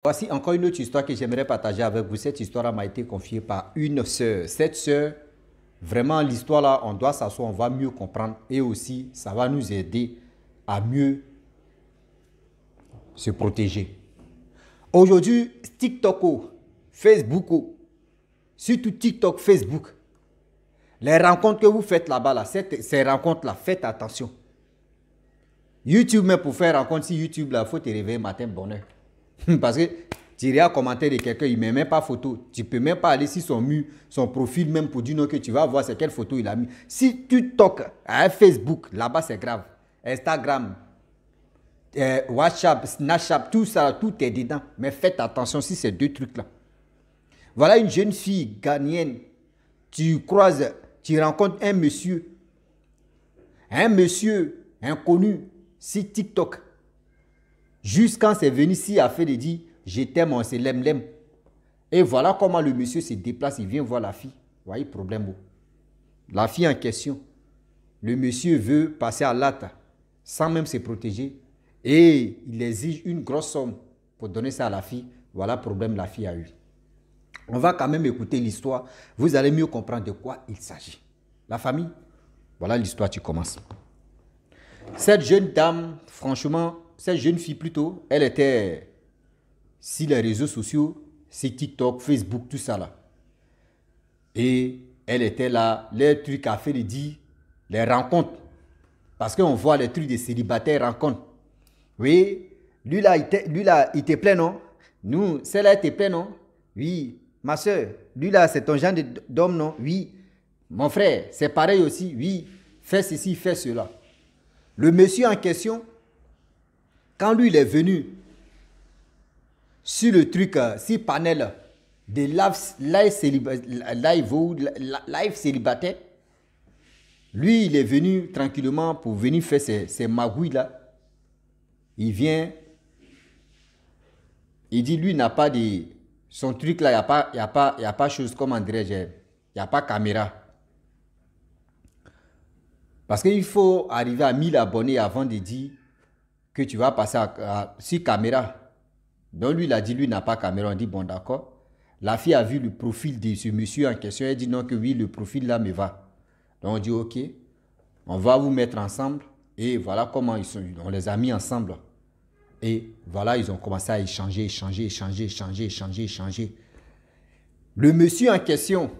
Voici encore une autre histoire que j'aimerais partager avec vous. Cette histoire m'a été confiée par une sœur. Cette sœur, vraiment l'histoire là, on doit s'asseoir, on va mieux comprendre et aussi ça va nous aider à mieux se protéger. Aujourd'hui, TikTok, Facebook, surtout TikTok, Facebook, les rencontres que vous faites là-bas, là, ces rencontres-là, faites attention. YouTube, mais pour faire rencontre sur YouTube, il faut te réveiller matin bonheur. Parce que tu iras commenter de quelqu'un, il ne met même pas photo. Tu ne peux même pas aller sur son mur, son profil même pour dire non que tu vas voir c'est quelle photo il a mis. Si tu toques à Facebook, là-bas c'est grave. Instagram, WhatsApp, Snapchat, tout ça, tout est dedans. Mais faites attention si ces deux trucs-là. Voilà une jeune fille ghanéenne. Tu croises, tu rencontres un monsieur inconnu sur TikTok. Juste quand c'est venu ici, il a fait de dire, je t'aime, on se l'aime. Et voilà comment le monsieur se déplace, il vient voir la fille. Vous voyez, problème. La fille en question, le monsieur veut passer à l'acte sans même se protéger. Et il exige une grosse somme pour donner ça à la fille. Voilà le problème que la fille a eu. On va quand même écouter l'histoire. Vous allez mieux comprendre de quoi il s'agit. La famille, voilà l'histoire, tu commences. Cette jeune dame, franchement, cette jeune fille plutôt, elle était sur les réseaux sociaux, sur TikTok, Facebook, tout ça là. Et elle était là, les trucs à faire, dit, les rencontres. Parce qu'on voit les trucs des célibataires rencontres. Oui, lui là, il te plaît, non? Nous, celle-là, il te plaît, non? Oui, ma soeur, lui là, c'est ton genre d'homme, non? Oui, mon frère, c'est pareil aussi, oui, fais ceci, fais cela. Le monsieur en question, quand lui il est venu sur le truc, sur le panel de live célibataire, lui il est venu tranquillement pour venir faire ses magouilles là. Il vient, il dit lui n'a pas de... Son truc là, il n'y a pas chose, comment dirais-je, il n'y a pas caméra. Parce qu'il faut arriver à 1000 abonnés avant de dire que tu vas passer sur caméra. Donc lui, il a dit, lui n'a pas caméra. On dit, bon d'accord. La fille a vu le profil de ce monsieur en question. Elle dit non, que oui, le profil là me va. Donc on dit, ok, on va vous mettre ensemble. Et voilà comment on les a mis ensemble. Et voilà, ils ont commencé à échanger. Le monsieur en question,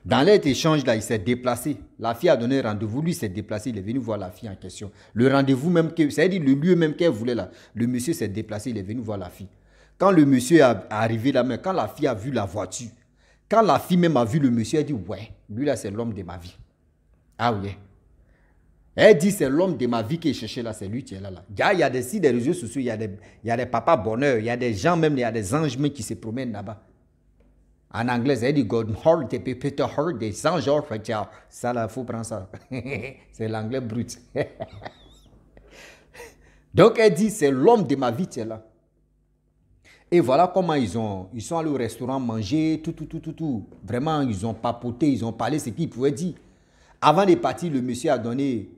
dans cet échange là, il s'est déplacé. La fille a donné rendez-vous, lui s'est déplacé, il est venu voir la fille en question. Le rendez-vous même, c'est-à-dire le lieu même qu'elle voulait là. Le monsieur s'est déplacé, il est venu voir la fille. Quand le monsieur est arrivé là, quand la fille a vu la voiture, quand la fille même a vu le monsieur, elle dit, ouais, lui là c'est l'homme de ma vie. Ah oui. Elle dit, c'est l'homme de ma vie qui est cherché là, c'est lui qui est là. Il y a des sites, des réseaux sociaux, il y a des papas bonheur, il y a des gens même, il y a des anges même qui se promènent là-bas. En anglais, elle dit God heart, Peter heart, des anges, ça là, il faut prendre ça. C'est l'anglais brut. Donc elle dit, c'est l'homme de ma vie qui est là. Et voilà comment ils sont allés au restaurant manger, tout. Vraiment, ils ont papoté, ils ont parlé ce qu'ils pouvaient dire. Avant de partir, le monsieur a donné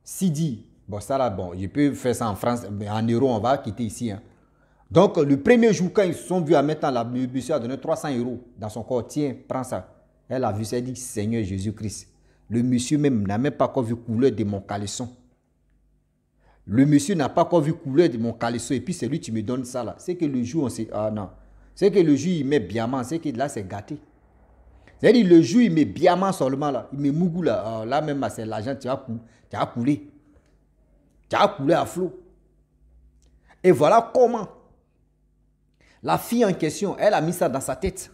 6 Bon, ça là, bon, je peux faire ça en France, mais en euros, on va quitter ici. Hein. Donc, le premier jour, quand ils se sont vus à mettre le monsieur a donné 300 € dans son corps. Tiens, prends ça. Elle a vu ça, elle dit, Seigneur Jésus-Christ. Le monsieur même n'a même pas encore vu couleur de mon caleçon. Le monsieur n'a pas encore vu couleur de mon caleçon. Et puis, c'est lui qui me donne ça là. C'est que le jour, on s'est... Ah non. C'est que le jour, il met biamant. C'est que là, c'est gâté. C'est-à-dire, le jour, il met biamant seulement là. Il met mougou là. Ah, là même, c'est l'argent, tu as coulé. Tu as coulé à flot. Et voilà comment la fille en question, elle a mis ça dans sa tête.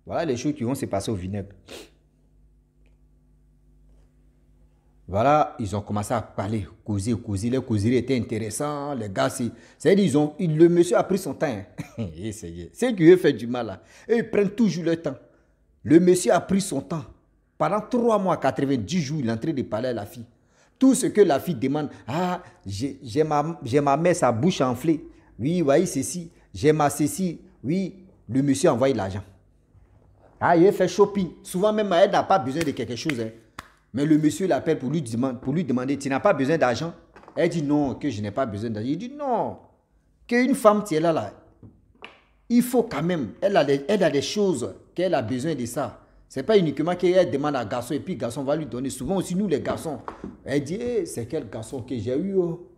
Voilà les choses qui vont se passer au vinaigre. Voilà, ils ont commencé à parler, causer. Les causeries étaient intéressantes. Les gars, c'est-à-dire, le monsieur a pris son temps. Hein. C'est qui veut faire du mal là. Et ils prennent toujours le temps. Le monsieur a pris son temps. Pendant 3 mois, 90 jours, il est en train de parler à la fille. Tout ce que la fille demande, ah, j'ai ma mère, sa bouche enflée. Oui, voyez ceci. J'ai ma ceci. Oui, le monsieur envoie l'argent. Ah, il fait shopping. Souvent même, elle n'a pas besoin de quelque chose. Hein. Mais le monsieur l'appelle pour lui demander, tu n'as pas besoin d'argent? Elle dit non, que je n'ai pas besoin d'argent. Il dit non. qu'une femme qui est là, il faut quand même, elle a des choses qu'elle a besoin de ça. Ce n'est pas uniquement qu'elle demande à un garçon et puis le garçon va lui donner. Souvent aussi, nous les garçons, elle dit, hey, c'est quel garçon que j'ai eu, oh.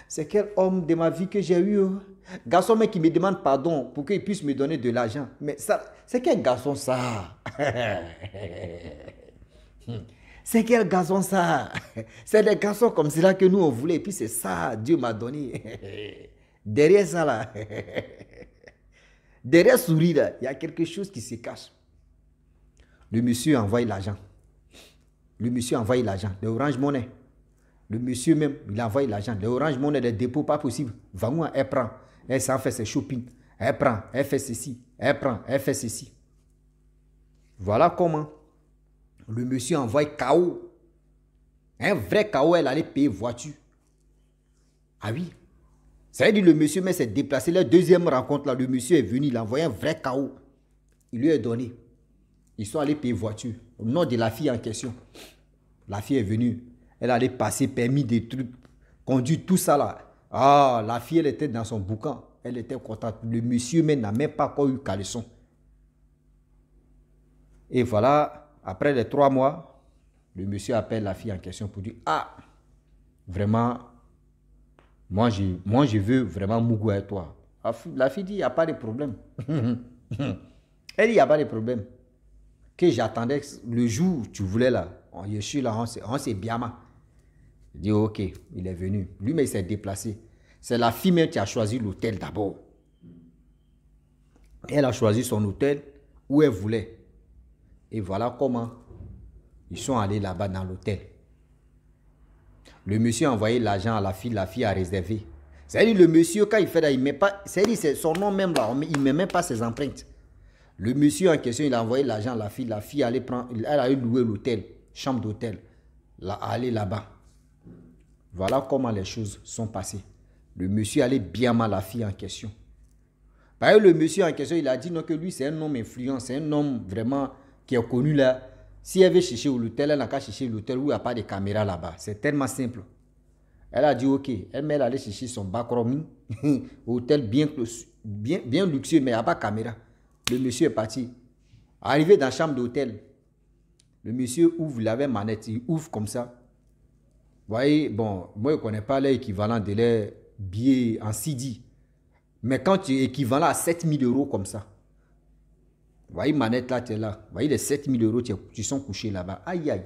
C'est quel homme de ma vie que j'ai eu, oh. Garçon mais qui me demande pardon pour qu'il puisse me donner de l'argent. Mais ça, c'est quel garçon ça? C'est quel garçon ça? C'est des garçons comme cela que nous on voulait et puis c'est ça, Dieu m'a donné. Derrière ça là, derrière sourire là, il y a quelque chose qui se cache. Le monsieur envoie l'argent. Le monsieur envoie l'argent. Le Orange Money. Le monsieur même, il envoie l'argent. Le Orange Money, les dépôts, pas possible. Va-moi, elle prend. Elle s'en fait ses shopping. Elle prend, elle fait ceci. Elle prend, elle fait ceci. Voilà comment le monsieur envoie KO. Un vrai KO, elle allait payer voiture. Ah oui. Ça veut dire le monsieur mais s'est déplacé. La deuxième rencontre, là, le monsieur est venu, il a envoyé un vrai KO. Il lui a donné. Ils sont allés payer voiture. Au nom de la fille en question. La fille est venue. Elle allait passer permis des trucs. Conduire tout ça là. Ah, la fille, elle était dans son boucan. Elle était contente. Le monsieur même n'a même pas encore eu caleçon. Et voilà, après les 3 mois, le monsieur appelle la fille en question pour dire, ah, vraiment, moi je veux vraiment Mougou avec toi. La fille dit, il n'y a pas de problème. Elle dit, il n'y a pas de problème. Que j'attendais le jour où tu voulais là. Je suis là, on s'est bien mal. Il dit, ok, il est venu. Lui, mais il s'est déplacé. C'est la fille même qui a choisi l'hôtel d'abord. Elle a choisi son hôtel où elle voulait. Et voilà comment ils sont allés là-bas dans l'hôtel. Le monsieur a envoyé l'argent à la fille a réservé. C'est-à-dire le monsieur, quand il fait là, il met pas, c'est son nom même là, il ne met même pas ses empreintes. Le monsieur en question, il a envoyé l'argent à la fille allait prendre, elle a loué l'hôtel, chambre d'hôtel, aller là-bas. Voilà comment les choses sont passées. Le monsieur allait bien mal la fille en question. Par exemple, le monsieur en question, il a dit non, que lui, c'est un homme influent, c'est un homme vraiment qui est connu là. Si elle veut chercher l'hôtel, elle n'a qu'à chercher l'hôtel où il n'y a pas de caméra là-bas. C'est tellement simple. Elle a dit ok. Elle allait chercher son backroom, hôtel bien luxueux, mais il n'y a pas de caméra. Le monsieur est parti. Arrivé dans la chambre d'hôtel, le monsieur ouvre, il avait manette, il ouvre comme ça. Vous voyez, bon, moi je ne connais pas l'équivalent de les billets en CD. Mais quand tu es équivalent à 7 000 € comme ça, vous voyez, manette là, tu es là. Vous voyez, les 7 000 €, tu sont couchés là-bas. Aïe, aïe.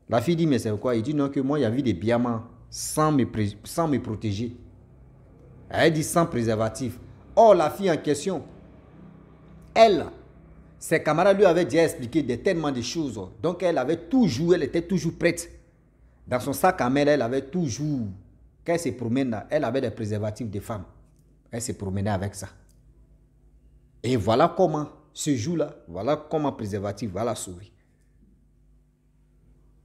La fille dit, mais c'est quoi? Il dit, non, que moi, il y avait des diamants sans me protéger. Elle dit, sans préservatif. Or, la fille en question, elle, ses camarades lui avaient déjà expliqué tellement de choses. Donc, elle avait toujours, elle était toujours prête. Dans son sac à main, elle avait toujours, quand elle se promène là, elle avait des préservatifs de femmes. Elle se promenait avec ça. Et voilà comment, ce jour-là, voilà comment préservatif va la sauver.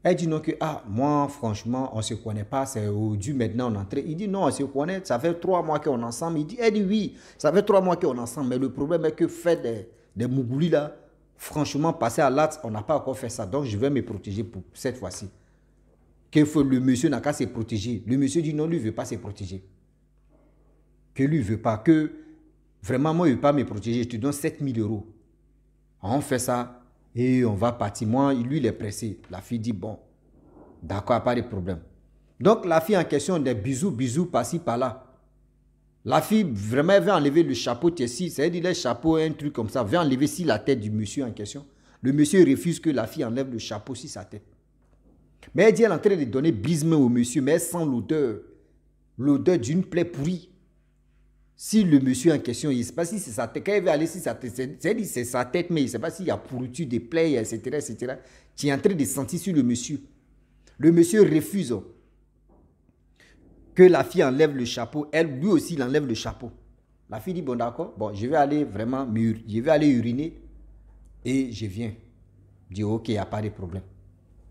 Elle dit non que, ah, moi, franchement, on ne se connaît pas, c'est aujourd'hui, maintenant, on est entré. Il dit non, on se connaît, ça fait 3 mois qu'on est ensemble. Elle dit oui, ça fait 3 mois qu'on est ensemble, mais le problème est que faire des mougoulis là, franchement, passer à l'acte, on n'a pas encore fait ça. Donc, je vais me protéger pour cette fois-ci. Le monsieur n'a qu'à se protéger. Le monsieur dit non, lui ne veut pas se protéger. Que lui ne veut pas, que vraiment, moi, il ne veut pas me protéger, je te donne 7 000 €. On fait ça et on va partir. Moi, lui, il est pressé. La fille dit, bon, d'accord, pas de problème. Donc, la fille en question, des bisous, par-ci, par-là. La fille, vraiment, elle veut enlever le chapeau, c'est-à-dire le chapeau, un truc comme ça, veut enlever si la tête du monsieur en question. Le monsieur refuse que la fille enlève le chapeau sur sa tête. Mais elle dit, elle est en train de donner bisme au monsieur, mais elle sent l'odeur d'une plaie pourrie. Si le monsieur en question, il ne sait pas si c'est sa tête, quand il veut aller sur sa tête, c'est sa tête, mais il ne sait pas s'il y a pourriture, des plaies, etc., etc. Tu es en train de sentir sur le monsieur. Le monsieur refuse que la fille enlève le chapeau. Elle, lui aussi, il enlève le chapeau. La fille dit, bon d'accord, bon, je vais aller vraiment, je vais aller uriner et je viens. Je dis, ok, il n'y a pas de problème.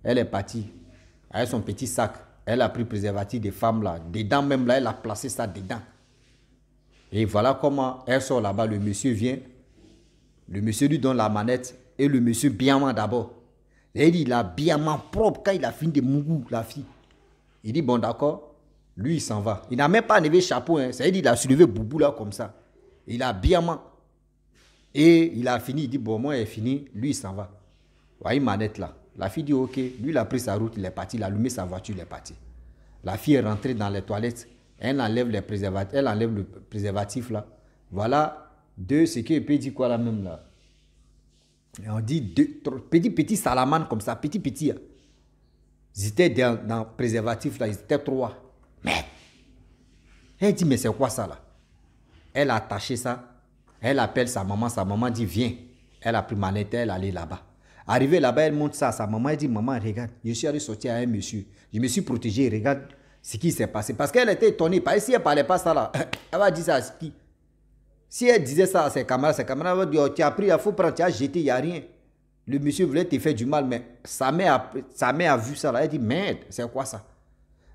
Elle est partie avec son petit sac. Elle a pris le préservatif des femmes là. Dedans même là, elle a placé ça dedans. Et voilà comment elle sort là-bas. Le monsieur vient. Le monsieur lui donne la manette. Et le monsieur bienment d'abord. Et il a bienment propre quand il a fini de mougou la fille. Il dit bon d'accord. Lui, il s'en va. Il n'a même pas enlevé le chapeau. Hein. Ça veut dire qu'il a soulevé Boubou là comme ça. Il a bien man. Et il a fini. Il dit, bon, moi, il est fini. Lui, il s'en va. Vous voyez, manette là. La fille dit, ok. Lui, il a pris sa route, il est parti. Il a allumé sa voiture, il est parti. La fille est rentrée dans les toilettes. Elle enlève les préservatifs. Elle enlève le préservatif là. Voilà. Deux, c'est qu'il peut dire quoi là même là. Et on dit deux, petit salamane comme ça. Petit. Hein. Ils étaient dans le préservatif là. Ils étaient 3. Mais. Elle dit, mais c'est quoi ça là? Elle a attaché ça. Elle appelle sa maman dit, viens. Elle a pris manette, elle est allée là-bas. Arrivée là-bas, elle montre ça à sa maman. Elle dit, maman, regarde, je suis allé sortir à un monsieur. Je me suis protégé, regarde ce qui s'est passé. Parce qu'elle était étonnée. Parce que si elle ne parlait pas ça là, elle va dire ça à qui? Si elle disait ça à ses camarades vont dire, oh, tu as pris, il faut prendre, tu as jeté, il n'y a rien. Le monsieur voulait te faire du mal, mais sa mère a vu ça là. Elle dit, merde, c'est quoi ça?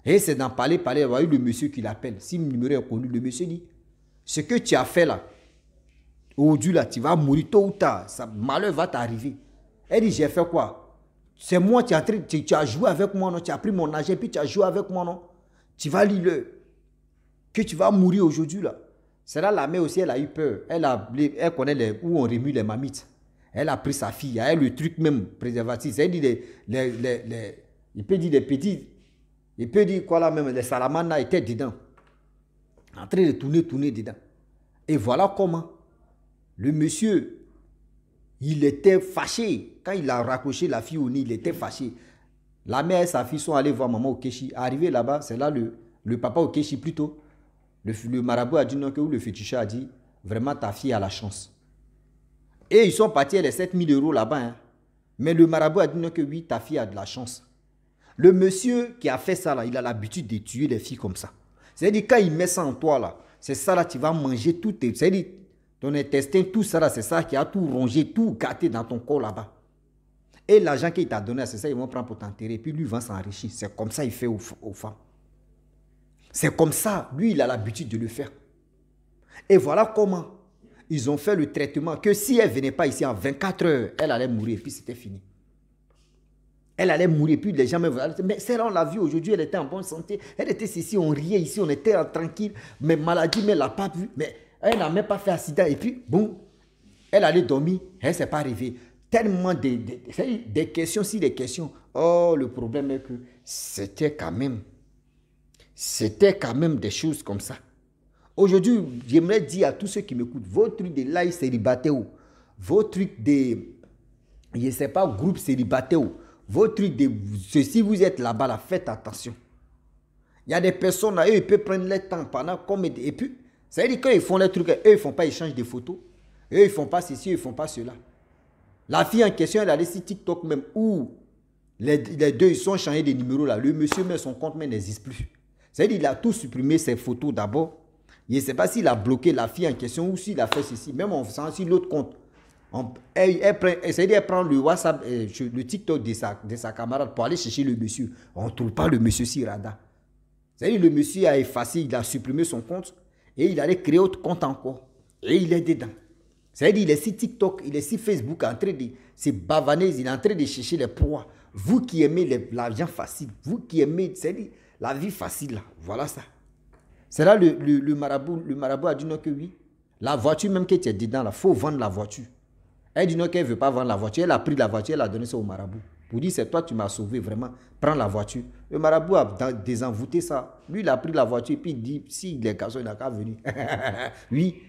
Et c'est d'en parler, il y a eu le monsieur qui l'appelle. Si le numéro est connu, le monsieur dit, ce que tu as fait là, aujourd'hui là, tu vas mourir tôt ou tard, ça, malheur va t'arriver. Elle dit, j'ai fait quoi? C'est moi, tu as joué avec moi, non? Tu as pris mon argent, puis tu as joué avec moi, non? Tu vas lire que tu vas mourir aujourd'hui là. C'est là la mère aussi, elle a eu peur. Elle connaît où on remue les mamites. Elle a pris sa fille, elle a le truc même préservatif. Elle dit il peut dire des petits, il peut dire quoi là même, les salamandres là étaient dedans. En train de tourner dedans. Et voilà comment le monsieur, il était fâché. Quand il a raccroché la fille au nez, il était fâché. La mère et sa fille sont allés voir maman Okechi. Arrivé là-bas, c'est là le papa Okechi plutôt. Le marabout a dit non, que le féticheur a dit, vraiment ta fille a la chance. Et ils sont partis, elle est 7 000 € là-bas. Hein. Mais le marabout a dit non, que oui, ta fille a de la chance. Le monsieur qui a fait ça là, il a l'habitude de tuer les filles comme ça. C'est-à-dire quand il met ça en toi là, c'est ça là, tu vas manger tout. C'est-à-dire ton intestin, tout ça là, c'est ça qui a tout rongé, tout gâté dans ton corps là-bas. Et l'argent qu'il t'a donné, c'est ça, ils vont prendre pour t'enterrer. Puis lui va s'enrichir. C'est comme ça qu'il fait aux femmes. C'est comme ça, lui, il a l'habitude de le faire. Et voilà comment ils ont fait le traitement, que si elle ne venait pas ici en 24 heures, elle allait mourir, et puis c'était fini. Elle allait mourir, puis les gens me voyaient. Mais celle-là, on l'a vue aujourd'hui, elle était en bonne santé. Elle était ici, on riait ici, on était tranquille. Mais maladie, mais elle n'a pas vu. Mais elle n'a même pas fait accident. Et puis, bon, elle allait dormir, elle ne s'est pas réveillée. Tellement des questions, si des questions. Oh, le problème est que c'était quand même des choses comme ça. Aujourd'hui, j'aimerais dire à tous ceux qui m'écoutent, vos trucs de live célibataire, vos trucs de, je ne sais pas, groupe célibataire, vos trucs de, si vous êtes là-bas, là, faites attention. Il y a des personnes là, eux, ils peuvent prendre leur temps pendant comme, et puis, ça veut dire quand ils font les trucs, eux, ils ne font pas échange de photos, eux, ils ne font pas ceci, ils ne font pas cela. La fille en question, elle a laissé TikTok même, où les deux, ils sont changés de numéro là, le monsieur, mais son compte même n'existe plus. C'est-à-dire qu'il a tout supprimé ses photos d'abord. Je ne sais pas s'il a bloqué la fille en question ou s'il a fait ceci. Même en faisant aussi l'autre compte. Elle prend le WhatsApp, le TikTok de sa camarade pour aller chercher le monsieur. On ne trouve pas le monsieur sur radar. C'est-à-dire le monsieur a effacé, il a supprimé son compte et il allait créer autre compte encore. Et il est dedans. C'est-à-dire qu'il est sur TikTok, il est sur Facebook en train de se bavaner, il est en train de chercher les proies. Vous qui aimez l'argent facile, vous qui aimez, c'est-à-dire la vie facile là, voilà ça. C'est là le marabout a dit non que oui. La voiture même que tu es dedans, il faut vendre la voiture. Elle dit non qu'elle ne veut pas vendre la voiture. Elle a pris la voiture, elle a donné ça au marabout. Pour dire c'est toi tu m'as sauvé vraiment, prends la voiture. Le marabout a désenvoûté ça. Lui il a pris la voiture et puis il dit si les garçons il n'a qu'à venir. Oui.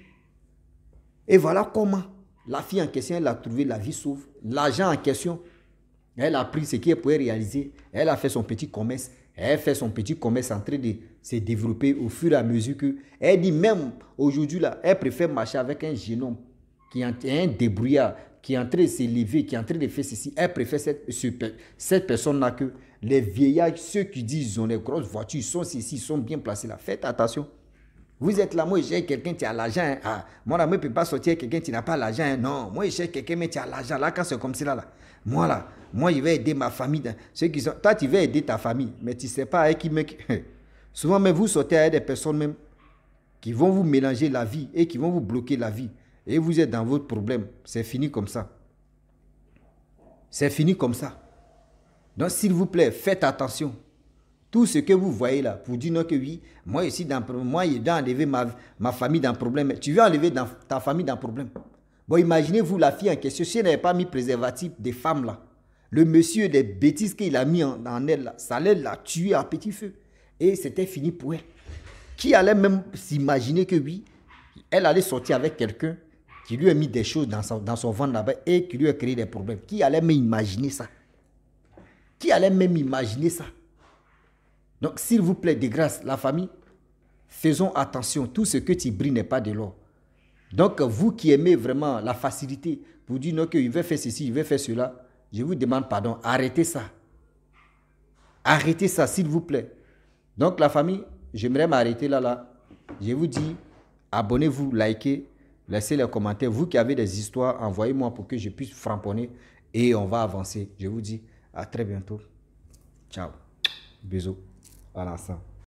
Et voilà comment la fille en question, elle a trouvé la vie sauve. L'argent en question, elle a pris ce qu'elle pouvait réaliser. Elle a fait son petit commerce. Elle fait son petit commerce en train de se développer au fur et à mesure que... Elle dit même aujourd'hui, là, elle préfère marcher avec un jeune homme qui est un débrouillard, qui est en train de s'élever, qui est en train de faire ceci. Elle préfère cette personne-là que les vieillards, ceux qui disent qu'ils ont les grosses voitures, ils sont ici, ils sont bien placés là. Faites attention. Vous êtes là, moi, je cherche quelqu'un qui a l'argent. Hein. Ah, moi, là, moi, je ne peux pas sortir quelqu'un qui n'a pas l'argent. Hein. Non, moi, je cherche quelqu'un mais qui a l'argent. Là, quand c'est comme ça, là, moi, là, moi, je vais aider ma famille. Ceux qui sont... Toi, tu vas aider ta famille, mais tu ne sais pas avec qui... Souvent, même, vous sortez avec des personnes même qui vont vous mélanger la vie et qui vont vous bloquer la vie. Et vous êtes dans votre problème. C'est fini comme ça. C'est fini comme ça. Donc, s'il vous plaît, faites attention. Tout ce que vous voyez là, pour dire non que oui, moi ici, moi il doit enlever ma famille dans le problème. Tu veux enlever ta famille dans le problème. Bon, imaginez-vous la fille en question, si elle n'avait pas mis préservatif des femmes là, le monsieur, des bêtises qu'il a mis en elle là, ça allait la tuer à petit feu. Et c'était fini pour elle. Qui allait même s'imaginer que oui, elle allait sortir avec quelqu'un qui lui a mis des choses dans son ventre là-bas et qui lui a créé des problèmes. Qui allait même imaginer ça? Qui allait même imaginer ça? Donc, s'il vous plaît, de grâce, la famille, faisons attention. Tout ce que tu brille n'est pas de l'or. Donc, vous qui aimez vraiment la facilité pour dire non, qu'il veut faire ceci, il veut faire cela, je vous demande pardon. Arrêtez ça. Arrêtez ça, s'il vous plaît. Donc, la famille, j'aimerais m'arrêter là. Je vous dis, abonnez-vous, likez, laissez les commentaires. Vous qui avez des histoires, envoyez-moi pour que je puisse framponner et on va avancer. Je vous dis à très bientôt. Ciao. Bisous. À l'ensemble.